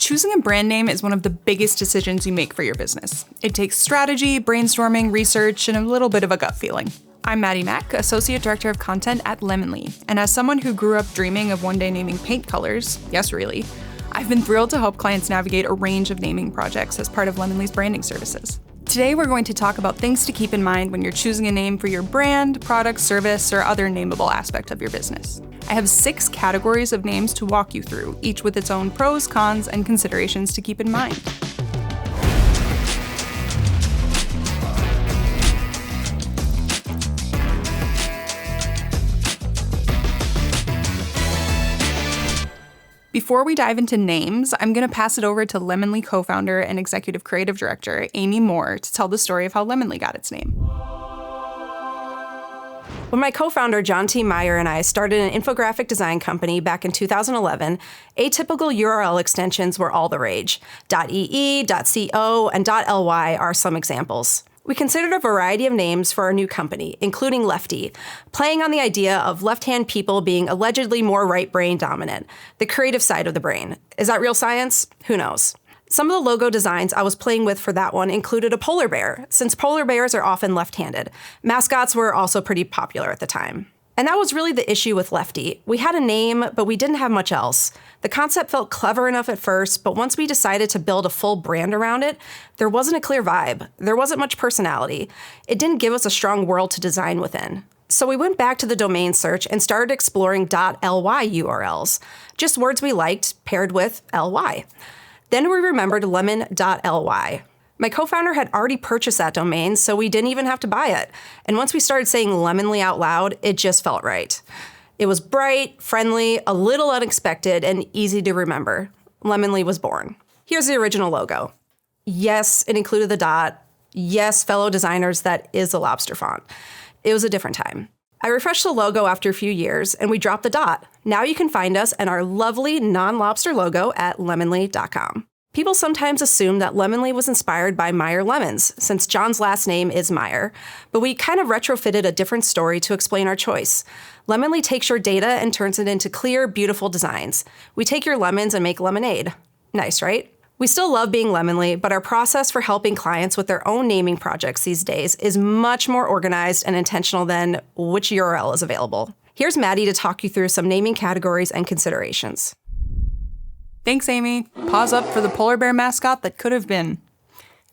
Choosing a brand name is one of the biggest decisions you make for your business. It takes strategy, brainstorming, research, and a little bit of a gut feeling. I'm Maddie Mack, Associate Director of Content at Lemonly, and as someone who grew up dreaming of one day naming paint colors, yes really, I've been thrilled to help clients navigate a range of naming projects as part of Lemonly's branding services. Today we're going to talk about things to keep in mind when you're choosing a name for your brand, product, service, or other nameable aspect of your business. I have 6 categories of names to walk you through, each with its own pros, cons, and considerations to keep in mind. Before we dive into names, I'm going to pass it over to Lemonly co-founder and executive creative director, Amy Moore, to tell the story of how Lemonly got its name. When my co-founder, John T. Meyer, and I started an infographic design company back in 2011, atypical URL extensions were all the rage. .ee, .co, and .ly are some examples. We considered a variety of names for our new company, including Lefty, playing on the idea of left-hand people being allegedly more right brain dominant, the creative side of the brain. Is that real science? Who knows? Some of the logo designs I was playing with for that one included a polar bear, since polar bears are often left-handed. Mascots were also pretty popular at the time. And that was really the issue with Lefty. We had a name, but we didn't have much else. The concept felt clever enough at first, but once we decided to build a full brand around it, there wasn't a clear vibe. There wasn't much personality. It didn't give us a strong world to design within. So we went back to the domain search and started exploring .ly URLs, just words we liked paired with ly. Then we remembered lemon.ly. My co-founder had already purchased that domain, so we didn't even have to buy it. And once we started saying Lemonly out loud, it just felt right. It was bright, friendly, a little unexpected, and easy to remember. Lemonly was born. Here's the original logo. Yes, it included the dot. Yes, fellow designers, that is the lobster font. It was a different time. I refreshed the logo after a few years, and we dropped the dot. Now you can find us and our lovely non-lobster logo at lemonly.com. People sometimes assume that Lemonly was inspired by Meyer Lemons, since John's last name is Meyer, but we kind of retrofitted a different story to explain our choice. Lemonly takes your data and turns it into clear, beautiful designs. We take your lemons and make lemonade. Nice, right? We still love being Lemonly, but our process for helping clients with their own naming projects these days is much more organized and intentional than which URL is available. Here's Maddie to talk you through some naming categories and considerations. Thanks, Amy. Pause up for the polar bear mascot that could have been.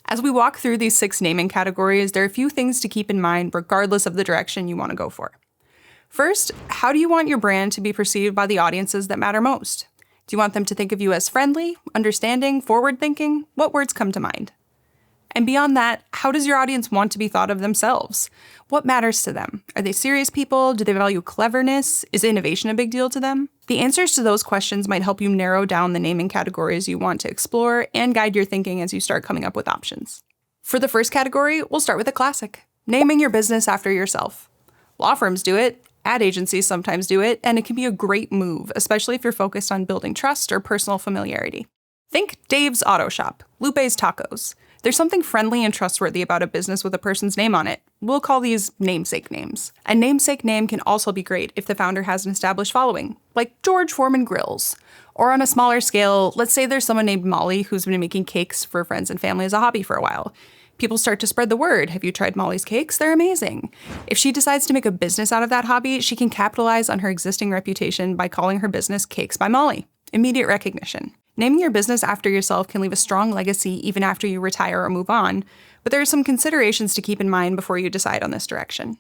As we walk through these 6 naming categories, there are a few things to keep in mind regardless of the direction you want to go for. First, how do you want your brand to be perceived by the audiences that matter most? Do you want them to think of you as friendly, understanding, forward-thinking? What words come to mind? And beyond that, how does your audience want to be thought of themselves? What matters to them? Are they serious people? Do they value cleverness? Is innovation a big deal to them? The answers to those questions might help you narrow down the naming categories you want to explore and guide your thinking as you start coming up with options. For the first category, we'll start with a classic, naming your business after yourself. Law firms do it, ad agencies sometimes do it, and it can be a great move, especially if you're focused on building trust or personal familiarity. Think Dave's Auto Shop, Lupe's Tacos. There's something friendly and trustworthy about a business with a person's name on it. We'll call these namesake names. A namesake name can also be great if the founder has an established following, like George Foreman Grills. Or on a smaller scale, let's say there's someone named Molly who's been making cakes for friends and family as a hobby for a while. People start to spread the word. Have you tried Molly's cakes? They're amazing. If she decides to make a business out of that hobby, she can capitalize on her existing reputation by calling her business Cakes by Molly. Immediate recognition. Naming your business after yourself can leave a strong legacy even after you retire or move on, but there are some considerations to keep in mind before you decide on this direction.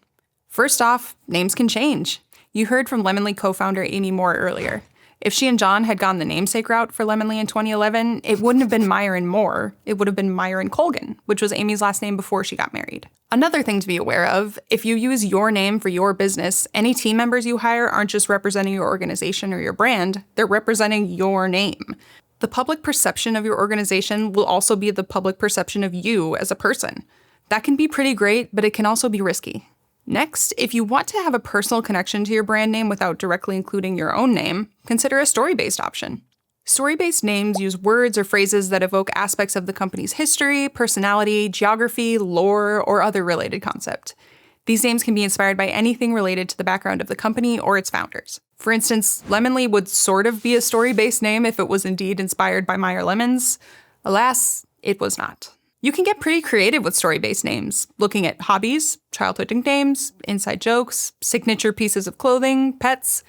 First off, names can change. You heard from Lemonly co-founder Amy Moore earlier. If she and John had gone the namesake route for Lemonly in 2011, it wouldn't have been Meyer and Moore. It would have been Meyer and Colgan, which was Amy's last name before she got married. Another thing to be aware of, if you use your name for your business, any team members you hire aren't just representing your organization or your brand, they're representing your name. The public perception of your organization will also be the public perception of you as a person. That can be pretty great, but it can also be risky. Next, if you want to have a personal connection to your brand name without directly including your own name, consider a story-based option. Story-based names use words or phrases that evoke aspects of the company's history, personality, geography, lore, or other related concept. These names can be inspired by anything related to the background of the company or its founders. For instance, Lemonly would sort of be a story-based name if it was indeed inspired by Meyer Lemons. Alas, it was not. You can get pretty creative with story-based names, looking at hobbies, childhood nicknames, inside jokes, signature pieces of clothing, pets.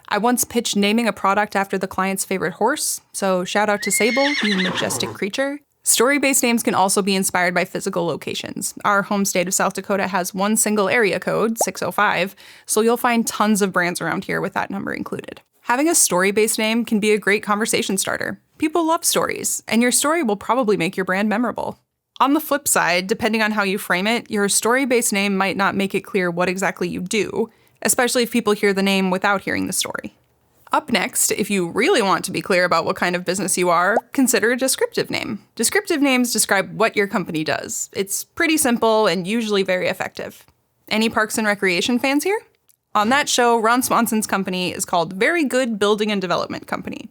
I once pitched naming a product after the client's favorite horse, so shout out to Sable, you majestic creature. Story-based names can also be inspired by physical locations. Our home state of South Dakota has one single area code, 605, so you'll find tons of brands around here with that number included. Having a story-based name can be a great conversation starter. People love stories, and your story will probably make your brand memorable. On the flip side, depending on how you frame it, your story-based name might not make it clear what exactly you do, especially if people hear the name without hearing the story. Up next, if you really want to be clear about what kind of business you are, consider a descriptive name. Descriptive names describe what your company does. It's pretty simple and usually very effective. Any Parks and Recreation fans here? On that show, Ron Swanson's company is called Very Good Building and Development Company.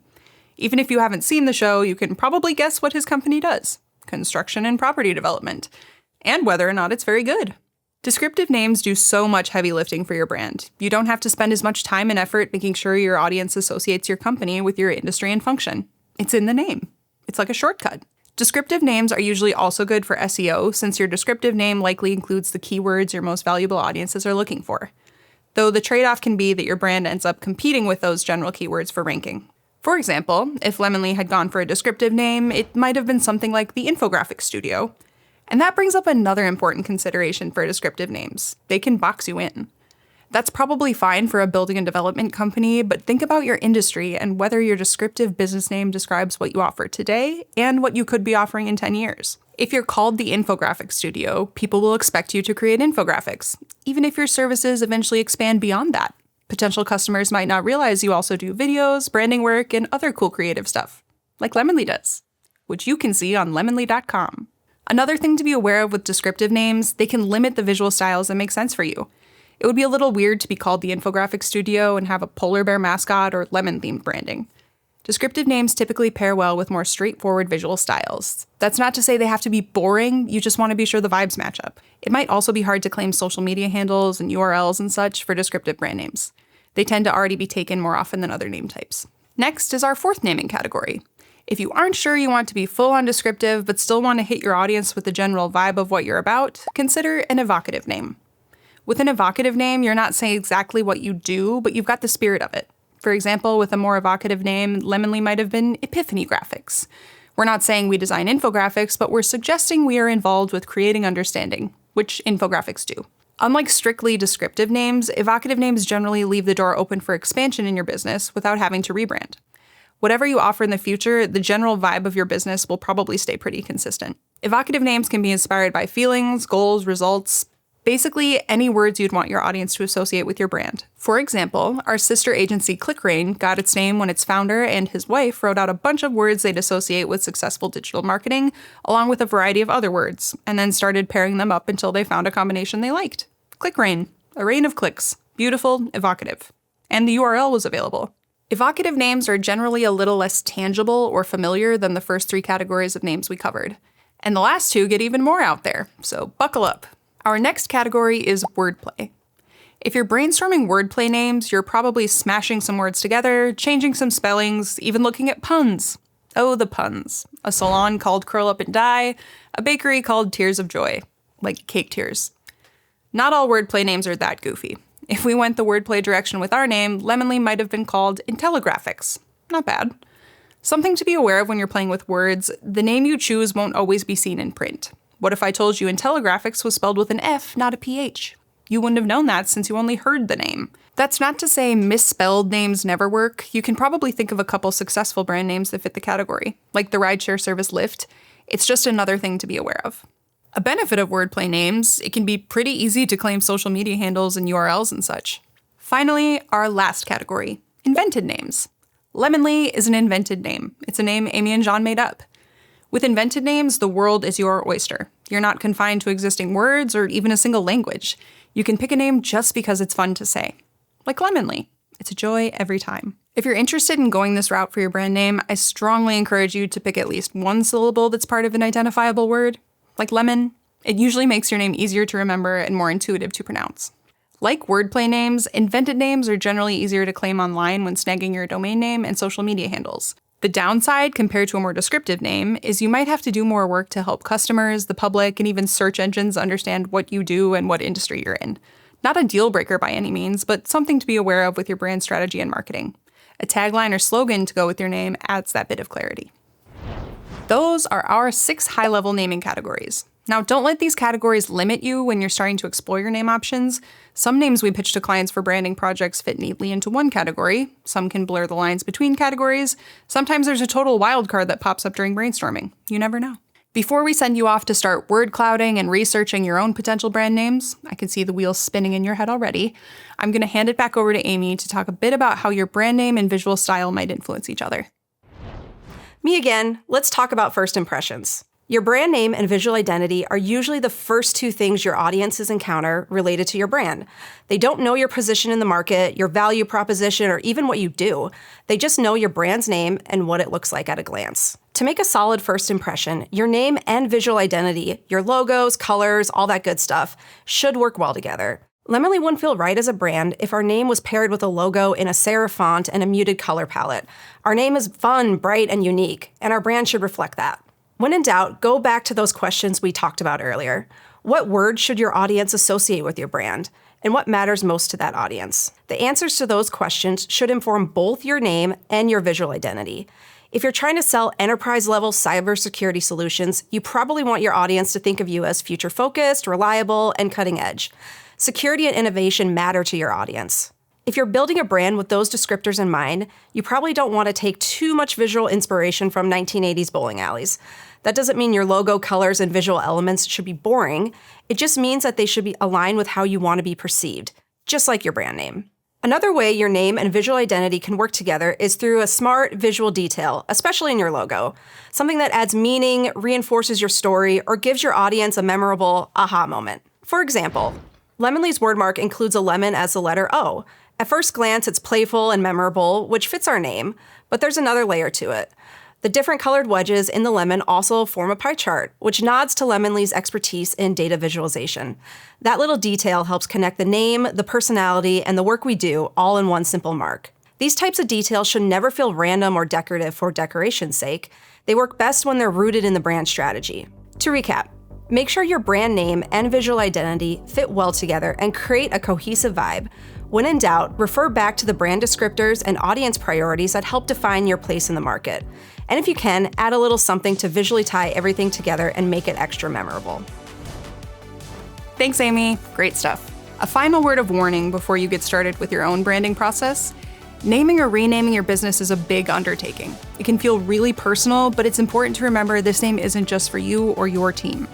Even if you haven't seen the show, you can probably guess what his company does: construction and property development, and whether or not it's very good. Descriptive names do so much heavy lifting for your brand. You don't have to spend as much time and effort making sure your audience associates your company with your industry and function. It's in the name. It's like a shortcut. Descriptive names are usually also good for SEO, since your descriptive name likely includes the keywords your most valuable audiences are looking for. Though the trade-off can be that your brand ends up competing with those general keywords for ranking. For example, if Lemonly had gone for a descriptive name, it might have been something like the Infographic Studio. And that brings up another important consideration for descriptive names. They can box you in. That's probably fine for a building and development company, but think about your industry and whether your descriptive business name describes what you offer today and what you could be offering in 10 years. If you're called the Infographic Studio, people will expect you to create infographics, even if your services eventually expand beyond that. Potential customers might not realize you also do videos, branding work, and other cool creative stuff, like Lemonly does, which you can see on lemonly.com. Another thing to be aware of with descriptive names, they can limit the visual styles that make sense for you. It would be a little weird to be called the Infographic Studio and have a polar bear mascot or lemon-themed branding. Descriptive names typically pair well with more straightforward visual styles. That's not to say they have to be boring, you just want to be sure the vibes match up. It might also be hard to claim social media handles and URLs and such for descriptive brand names. They tend to already be taken more often than other name types. Next is our fourth naming category. If you aren't sure you want to be full on descriptive but still want to hit your audience with the general vibe of what you're about, consider an evocative name. With an evocative name, you're not saying exactly what you do, but you've got the spirit of it. For example, with a more evocative name, Lemonly might have been Epiphany Graphics. We're not saying we design infographics, but we're suggesting we are involved with creating understanding, which infographics do. Unlike strictly descriptive names, evocative names generally leave the door open for expansion in your business without having to rebrand. Whatever you offer in the future, the general vibe of your business will probably stay pretty consistent. Evocative names can be inspired by feelings, goals, results, basically any words you'd want your audience to associate with your brand. For example, our sister agency ClickRain got its name when its founder and his wife wrote out a bunch of words they'd associate with successful digital marketing, along with a variety of other words, and then started pairing them up until they found a combination they liked. ClickRain, a rain of clicks, beautiful, evocative. And the URL was available. Evocative names are generally a little less tangible or familiar than the first three categories of names we covered. And the last two get even more out there, so buckle up. Our next category is wordplay. If you're brainstorming wordplay names, you're probably smashing some words together, changing some spellings, even looking at puns. Oh, the puns. A salon called Curl Up and Die, a bakery called Tears of Joy, like cake tears. Not all wordplay names are that goofy. If we went the wordplay direction with our name, Lemonly might have been called Intelligraphics. Not bad. Something to be aware of when you're playing with words, the name you choose won't always be seen in print. What if I told you Intelligraphics was spelled with an F, not a PH? You wouldn't have known that since you only heard the name. That's not to say misspelled names never work. You can probably think of a couple successful brand names that fit the category, like the rideshare service Lyft. It's just another thing to be aware of. A benefit of wordplay names, it can be pretty easy to claim social media handles and URLs and such. Finally, our last category, invented names. Lemonly is an invented name. It's a name Amy and John made up. With invented names, the world is your oyster. You're not confined to existing words or even a single language. You can pick a name just because it's fun to say. Like Lemonly. It's a joy every time. If you're interested in going this route for your brand name, I strongly encourage you to pick at least one syllable that's part of an identifiable word. Like lemon, It usually makes your name easier to remember and more intuitive to pronounce. Like wordplay names, invented names are generally easier to claim online when snagging your domain name and social media handles. The downside, compared to a more descriptive name, is you might have to do more work to help customers, the public, and even search engines understand what you do and what industry you're in. Not a deal breaker by any means, but something to be aware of with your brand strategy and marketing. A tagline or slogan to go with your name adds that bit of clarity. Those are our 6 high-level naming categories. Now, don't let these categories limit you when you're starting to explore your name options. Some names we pitch to clients for branding projects fit neatly into one category. Some can blur the lines between categories. Sometimes there's a total wild card that pops up during brainstorming. You never know. Before we send you off to start word clouding and researching your own potential brand names, I can see the wheels spinning in your head already, I'm going to hand it back over to Amy to talk a bit about how your brand name and visual style might influence each other. Me again, let's talk about first impressions. Your brand name and visual identity are usually the first 2 things your audiences encounter related to your brand. They don't know your position in the market, your value proposition, or even what you do. They just know your brand's name and what it looks like at a glance. To make a solid first impression, your name and visual identity, your logos, colors, all that good stuff, should work well together. Lemony wouldn't feel right as a brand if our name was paired with a logo in a serif font and a muted color palette. Our name is fun, bright, and unique, and our brand should reflect that. When in doubt, go back to those questions we talked about earlier. What words should your audience associate with your brand? And what matters most to that audience? The answers to those questions should inform both your name and your visual identity. If you're trying to sell enterprise-level cybersecurity solutions, you probably want your audience to think of you as future-focused, reliable, and cutting-edge. Security and innovation matter to your audience. If you're building a brand with those descriptors in mind, you probably don't want to take too much visual inspiration from 1980s bowling alleys. That doesn't mean your logo, colors, and visual elements should be boring. It just means that they should be aligned with how you want to be perceived, just like your brand name. Another way your name and visual identity can work together is through a smart visual detail, especially in your logo. Something that adds meaning, reinforces your story, or gives your audience a memorable aha moment. For example, Lemonly's wordmark includes a lemon as the letter O. At first glance, it's playful and memorable, which fits our name, but there's another layer to it. The different colored wedges in the lemon also form a pie chart, which nods to Lemonly's expertise in data visualization. That little detail helps connect the name, the personality, and the work we do all in one simple mark. These types of details should never feel random or decorative for decoration's sake. They work best when they're rooted in the brand strategy. To recap, make sure your brand name and visual identity fit well together and create a cohesive vibe. When in doubt, refer back to the brand descriptors and audience priorities that help define your place in the market. And if you can, add a little something to visually tie everything together and make it extra memorable. Thanks, Amy. Great stuff. A final word of warning before you get started with your own branding process. Naming or renaming your business is a big undertaking. It can feel really personal, but it's important to remember this name isn't just for you or your team.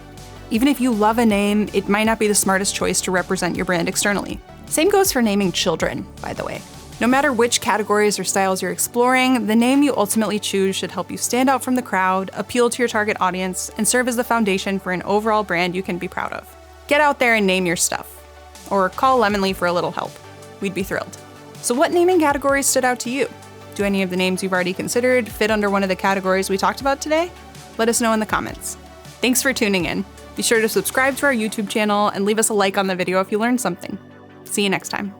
Even if you love a name, it might not be the smartest choice to represent your brand externally. Same goes for naming children, by the way. No matter which categories or styles you're exploring, the name you ultimately choose should help you stand out from the crowd, appeal to your target audience, and serve as the foundation for an overall brand you can be proud of. Get out there and name your stuff. Or call Lemonly for a little help. We'd be thrilled. So what naming categories stood out to you? Do any of the names you've already considered fit under one of the categories we talked about today? Let us know in the comments. Thanks for tuning in. Be sure to subscribe to our YouTube channel and leave us a like on the video if you learned something. See you next time.